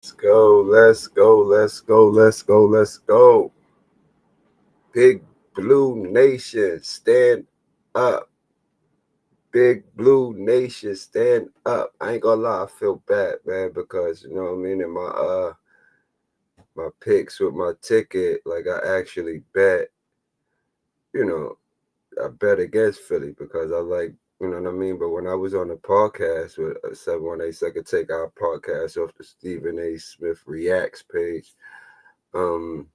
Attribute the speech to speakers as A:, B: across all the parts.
A: Let's go. Big Blue Nation, stand up. Big Blue Nation, stand up. I ain't gonna lie, I feel bad, man, because you know what I mean. In my picks with my ticket, like I actually bet, you know, I bet against Philly because I like, you know what I mean. But when I was on the podcast with 718 Second Take Our podcast off the Stephen A. Smith Reacts page, um,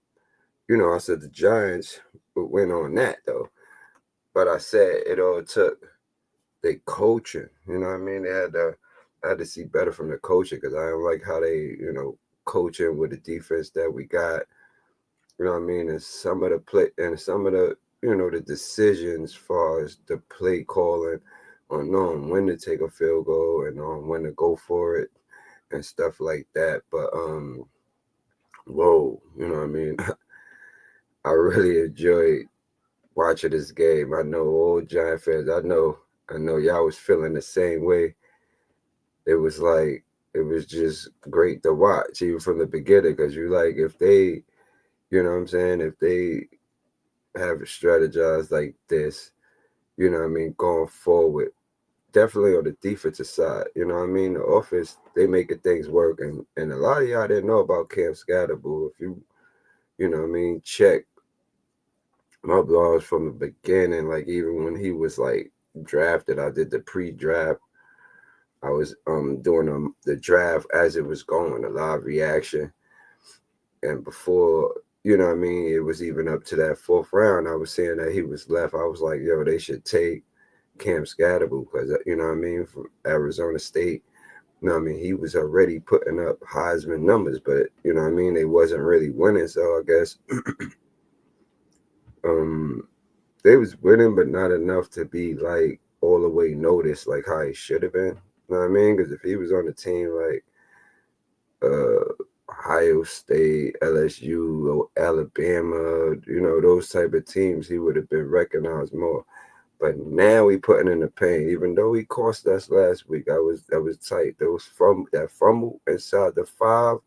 A: I said the Giants would win on that though. But I said it all took they coaching. You know what I mean? I had to see better from the coaching because I don't like how they, coaching with the defense that we got. You know what I mean? And some of the play and some of the, the decisions as far as the play calling on knowing when to take a field goal and on when to go for it and stuff like that. But whoa, you know what I mean? I really enjoyed watching this game. I know all Giant fans. I know y'all was feeling the same way. It was like it was just great to watch, even from the beginning, because you like if they, you know what I'm saying, if they have strategized like this, you know what I mean, going forward, definitely on the defensive side, you know what I mean, the offense they making things work, and a lot of y'all didn't know about Cam Scatterbull. If you know what I mean, check my blogs from the beginning, like even when he was like drafted, I did the pre-draft. I was doing the draft as it was going, a live reaction, and before what I mean, it was even up to that fourth round. I was saying that he was left. I was like, yo, they should take Cam Scatterbull because you know what I mean, from Arizona State. You know what I mean, he was already putting up Heisman numbers, but you know what I mean, they wasn't really winning. So I guess um they was winning, but not enough to be like all the way noticed like how he should have been. You know what I mean? Because if he was on a team like Ohio State, LSU, or Alabama, those type of teams, he would have been recognized more. But now we putting in the pain. Even though he cost us last week, that was tight. That fumble inside the 5,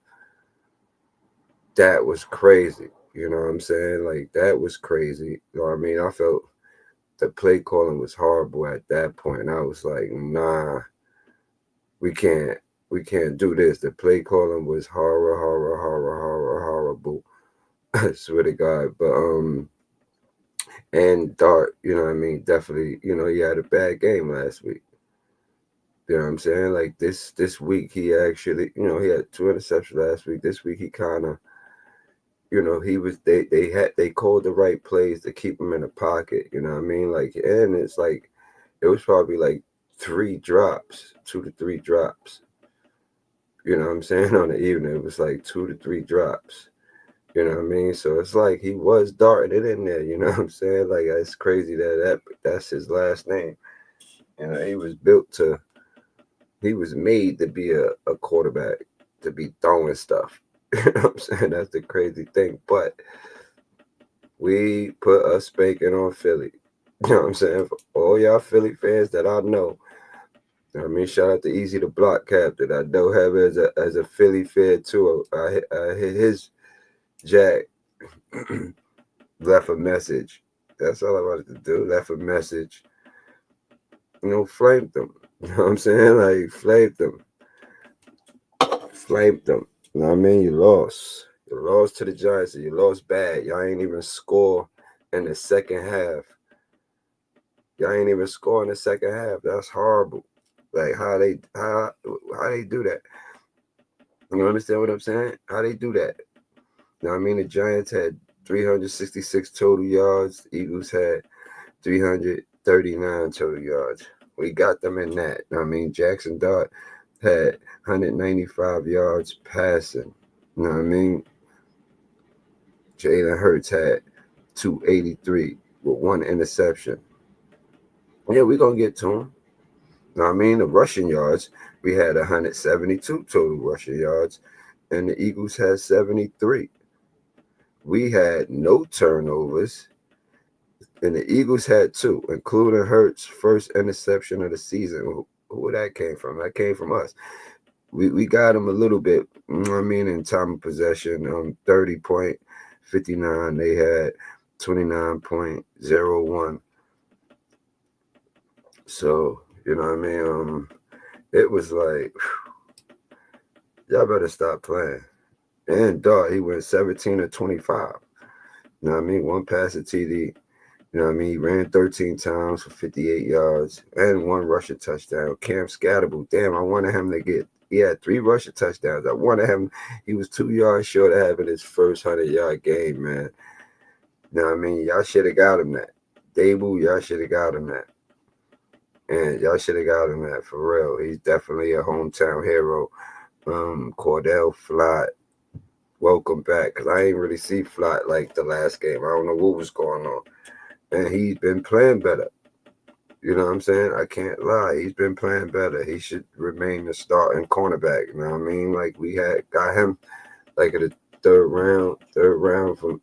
A: that was crazy. You know what I'm saying? Like that was crazy. You know what I mean? I felt the play calling was horrible at that point. And I was like, nah, we can't we can't do this. The play calling was horrible. I swear to God. But and Dart, you know what I mean, definitely, he had a bad game last week. You know what I'm saying? Like this week he actually, he had 2 interceptions last week. This week he kind of, he was they called the right plays to keep him in the pocket. You know what I mean? Like, and it's like it was probably like 3 drops, 2 to 3 drops. You know what I'm saying? On the evening, it was like 2 to 3 drops. You know what I mean? So it's like he was darting it in there. You know what I'm saying? Like it's crazy that's his last name. He was built to. He was made to be a quarterback, to be throwing stuff. You know what I'm saying? That's the crazy thing. But we put a spanking on Philly. You know what I'm saying? For all y'all Philly fans that I know. I mean, shout out to Easy the Block Captain. I know him as a Philly fan too. I hit his jack, left a message. That's all I wanted to do. Left a message. Flamed them. You know what I'm saying? Like flamed them. Flamed them. You know what I mean? You lost. You lost to the Giants. You lost bad. Y'all ain't even score in the second half. Y'all ain't even score in the second half. That's horrible. Like how they do that. You understand what I'm saying? How they do that? You know what I mean? The Giants had 366 total yards. The Eagles had 339 total yards. We got them in that. You know what I mean? Jackson Dart had 195 yards passing. You know what I mean? Jalin Hurts had 283 with 1 interception. Yeah, we're going to get to him. You know what I mean? The rushing yards, we had 172 total rushing yards, and the Eagles had 73. We had no turnovers, and the Eagles had 2, including Hurts' first interception of the season. Who that came from? That came from us. we got them a little bit, you know what I mean, in time of possession. 30.59. They had 29.01. So, you know what I mean? It was like, y'all better stop playing. And dog, he went 17 of 25. You know what I mean? One pass at TD. You know what I mean? He ran 13 times for 58 yards and one rushing touchdown. Cam Scatterable, damn, I wanted him to get, he had 3 rushing touchdowns. I wanted him, he was 2 yards short of having his first 100-yard game, man. You know what I mean? Y'all should have got him that. Daboll, y'all should have got him that. And y'all should have got him that for real. He's definitely a hometown hero. Cordell Flott, welcome back. Because I ain't really see Flott like the last game. I don't know what was going on. And he's been playing better. You know what I'm saying? I can't lie. He's been playing better. He should remain the starting cornerback. You know what I mean? Like, we had got him like at the third round from,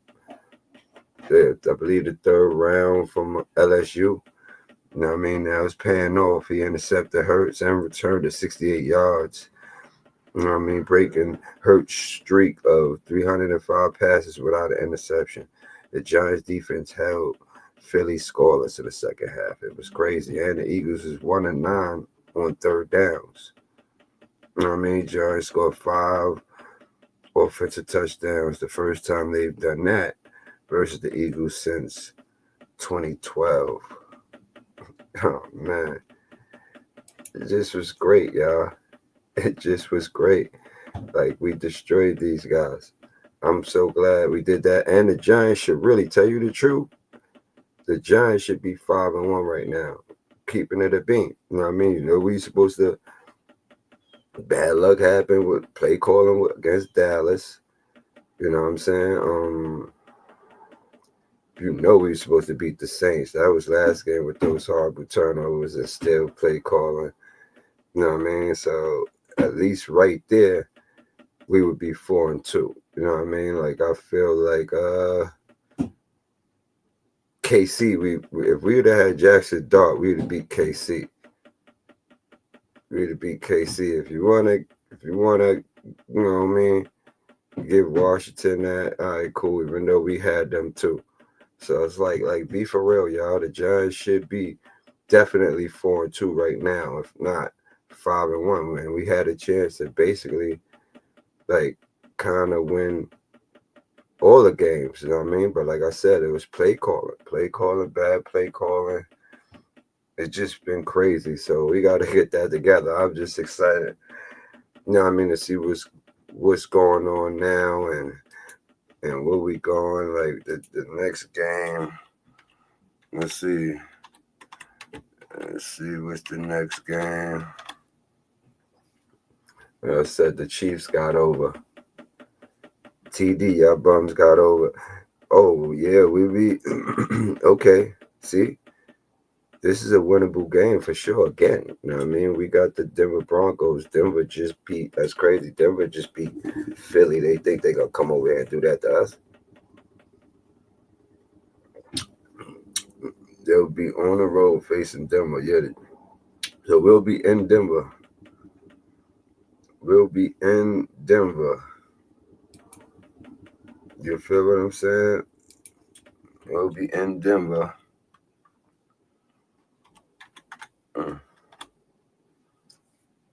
A: I believe the third round from LSU. You know what I mean? Now it's paying off. He intercepted Hurts and returned to 68 yards. You know what I mean? Breaking Hurts' streak of 305 passes without an interception. The Giants defense held Philly scoreless in the second half. It was crazy. And the Eagles is 1-9 on third downs. You know what I mean? Giants scored 5 offensive touchdowns, the first time they've done that versus the Eagles since 2012. Oh, man. It just was great, y'all. It just was great. Like, we destroyed these guys. I'm so glad we did that. And the Giants should really tell you the truth. The Giants should be 5-1 right now, keeping it a beam. You know what I mean? You know, we supposed to, bad luck happened with play calling against Dallas. You know what I'm saying? You know we were supposed to beat the Saints. That was last game with those horrible turnovers and still play calling. You know what I mean? So at least right there, we would be 4-2. You know what I mean? Like, I feel like KC, if we would have had Jackson Dart, we would have beat KC. We would have beat KC. If you wanna, you know what I mean, give Washington that, all right, cool, even though we had them too. So it's like be for real, y'all. The Giants should be definitely 4-2 right now, if not 5-1. And we had a chance to basically like kind of win all the games, you know what I mean? But like I said, it was play calling, bad play calling. It's just been crazy. So we got to get that together. I'm just excited, you know what I mean, to see what's going on now and where we going. Like the next game. Let's see what's the next game. I said the Chiefs got over. TD, y'all bums got over. Oh, yeah, we beat. Okay, see? This is a winnable game for sure. Again, you know what I mean? We got the Denver Broncos. Denver just beat, that's crazy. Denver just beat Philly. They think they're going to come over here and do that to us. They'll be on the road facing Denver. Yeah. So we'll be in Denver. You feel what I'm saying? We'll be in Denver.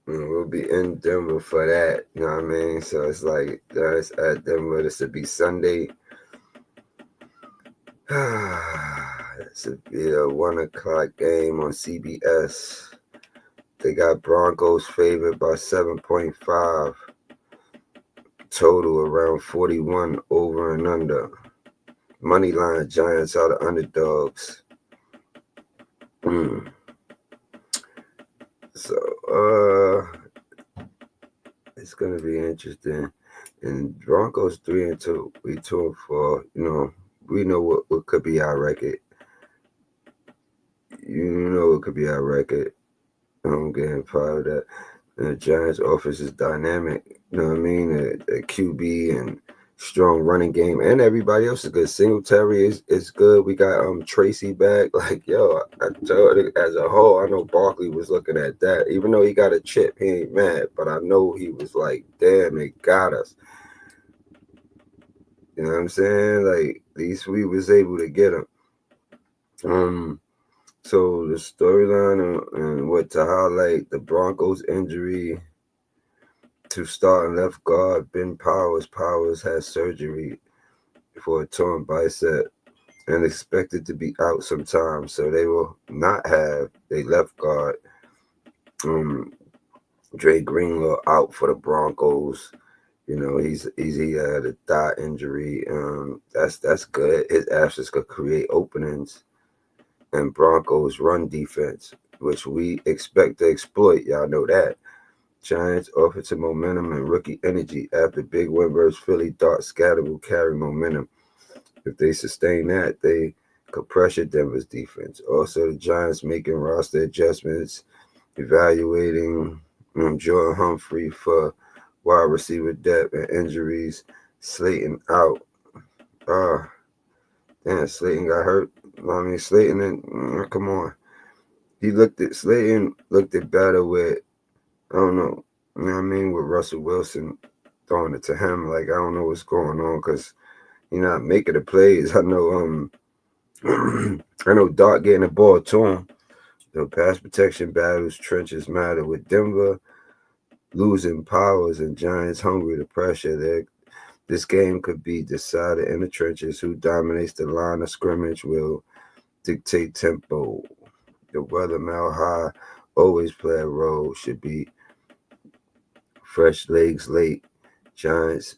A: We'll be in Denver for that. You know what I mean? So it's like, that's at Denver. This will be Sunday. This will be a 1 o'clock game on CBS. They got Broncos favored by 7.5. Total around 41 over and under. Money line Giants are the underdogs. So it's gonna be interesting. And Broncos 3-2. We 2-4. You know, we know what could be our record. You know what could be our record. I'm getting proud of that. And the Giants offense is dynamic. You know what I mean? The QB and strong running game, and everybody else is good. Singletary is good. We got Tracy back. Like, yo, I told it as a whole, I know Barkley was looking at that. Even though he got a chip, he ain't mad. But I know he was like, damn, they got us. You know what I'm saying? Like, at least we was able to get him. So the storyline and what to highlight: the Broncos injury to starting left guard Ben Powers. Powers had surgery for a torn bicep and expected to be out sometime. So they will not have a left guard. Dre Greenlaw out for the Broncos. You know, he had a thigh injury. That's good. His absence could create openings and Broncos run defense, which we expect to exploit. Y'all know that. Giants offensive momentum and rookie energy after big win versus Philly. Thought Scatter will carry momentum. If they sustain that, they could pressure Denver's defense. Also, the Giants making roster adjustments, evaluating Jordan Humphrey for wide receiver depth and injuries. Slayton out. Damn, Slayton got hurt. I mean, Slayton, and come on. Slayton looked at better with, I don't know, you know what I mean, with Russell Wilson throwing it to him. Like, I don't know what's going on because he's not making the plays. I know, I know Doc getting the ball to him. The pass protection battles, trenches matter with Denver losing Powers and Giants hungry to pressure. This game could be decided in the trenches. Who dominates the line of scrimmage will dictate tempo. The weather mile high always play a role. Should be fresh legs late. Giants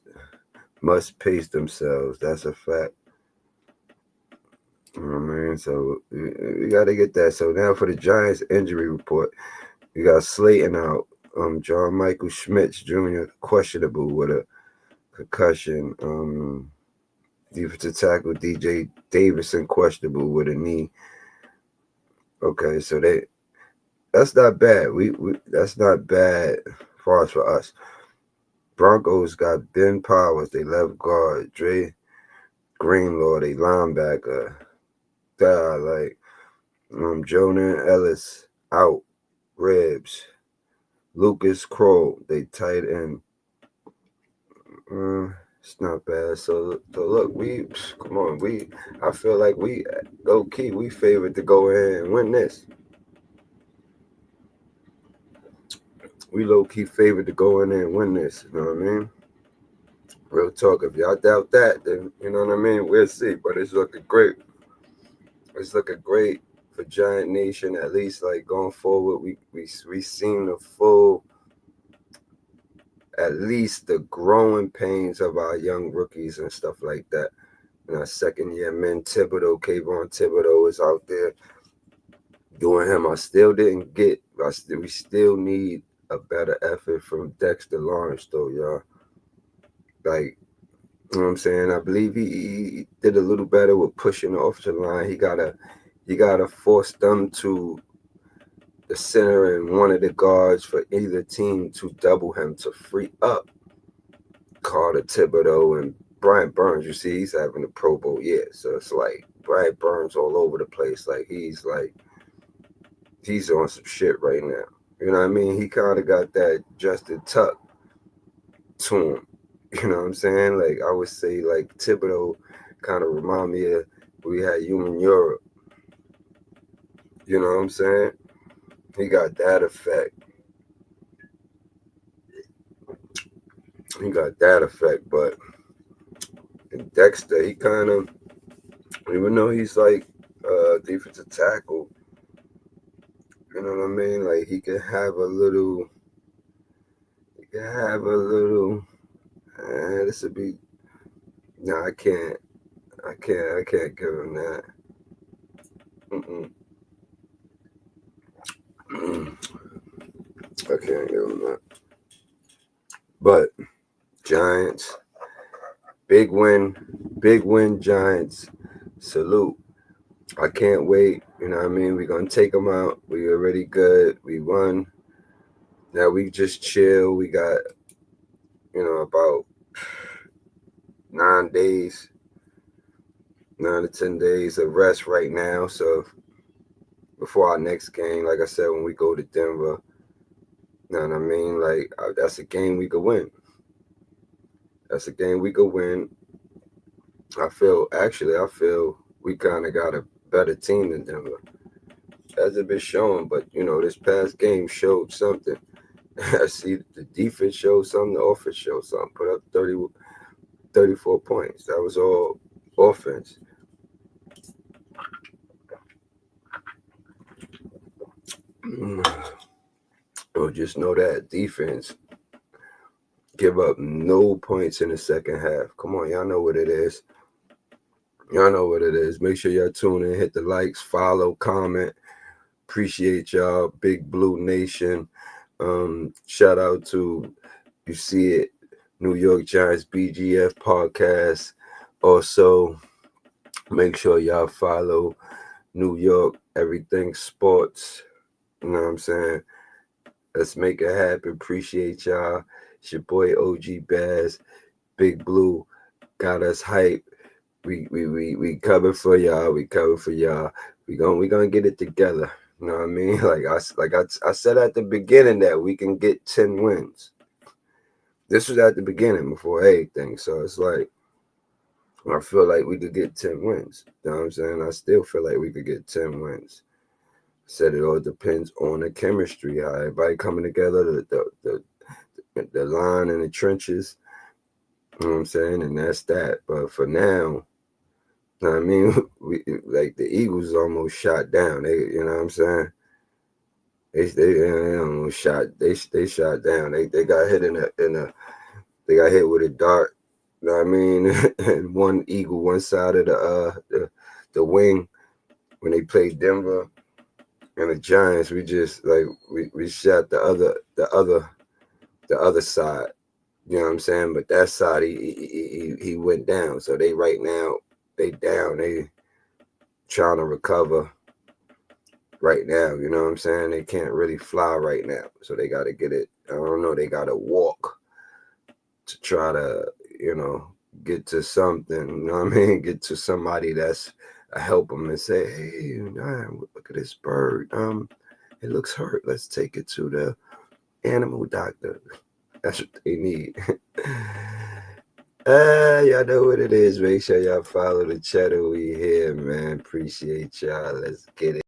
A: must pace themselves. That's a fact. You know what I mean? So we got to get that. So now for the Giants injury report, we got Slayton out. John Michael Schmitz Jr. questionable with a concussion. Defensive tackle DJ Davison questionable with a knee. Okay, so that's not bad. We that's not bad as far as for us. Broncos got Ben Powers, they left guard, Dre Greenlaw, they linebacker. Jonah Ellis out, ribs. Lucas Kroll, they tight end. It's not bad. So look, come on, I feel like we low key we favored to go in and win this. We low key favored to go in there and win this. You know what I mean? Real talk. If y'all doubt that, then you know what I mean. We'll see. But it's looking great. It's looking great for Giant Nation. At least like going forward, we seen the full. At least the growing pains of our young rookies and stuff like that. And our second year men, Thibodeau, Kayvon Thibodeau is out there doing him. I still didn't get, we still need a better effort from Dexter Lawrence, though, y'all. Like, you know what I'm saying? I believe he did a little better with pushing off the line. You gotta force them to the center and one of the guards for either team to double him to free up Carter Thibodeau and Brian Burns. You see, he's having a Pro Bowl year. So it's like Brian Burns all over the place. Like he's on some shit right now. You know what I mean? He kind of got that Justin Tuck to him. You know what I'm saying? Like I would say like Thibodeau kind of remind me of we had Human Europe. You know what I'm saying? He got that effect. But Dexter, he kind of, even though he's like defensive tackle, you know what I mean? Like he can have a little. This would be. No, I can't give him that. I can't give him that. But Giants, big win, Giants. Salute. I can't wait. You know what I mean? We're going to take them out. We already good. We won. Now we just chill. We got, about 9 days, 9 to 10 days of rest right now. So before our next game, like I said, when we go to Denver, you know what I mean? Like, that's a game we could win. That's a game we could win. I feel we kind of got a better team than Denver. Hasn't been shown, but this past game showed something. I see the defense showed something, the offense showed something. Put up 34 points. That was all offense. Oh, just know that defense give up no points in the second half. Come on, y'all know what it is. Y'all know what it is. Make sure y'all tune in, hit the likes, follow, comment. Appreciate y'all, Big Blue Nation. Shout out to You See It, New York Giants BGF podcast. Also, make sure y'all follow New York Everything Sports. You know what I'm saying? Let's make it happen. Appreciate y'all. It's your boy OG Bazz. Big Blue got us hype. We cover for y'all. We cover for y'all. We gonna get it together. You know what I mean? I said at the beginning that we can get 10 wins. This was at the beginning before anything. So it's like I feel like we could get 10 wins. You know what I'm saying? I still feel like we could get 10 wins. I said it all depends on the chemistry, how everybody coming together, the line and the trenches. You know what I'm saying? And that's that. But for now, you know what I mean? Like the Eagles almost shot down. You know what I'm saying? They almost shot. They shot down. They got hit they got hit with a dart. You know what I mean? And one Eagle, one side of the wing when they played Denver and the Giants. We just we shot the other side. You know what I'm saying? But that side he went down. So they right now they down. They trying to recover right now. You know what I'm saying? They can't really fly right now. So they got to get it. I don't know. They got to walk to try to, get to something. You know what I mean? Get to somebody that's help them and say, hey, man, look at this bird. It looks hurt. Let's take it to the animal doctor. That's what they need. Y'all know what it is. Make sure y'all follow the channel. We here, man. Appreciate y'all. Let's get it.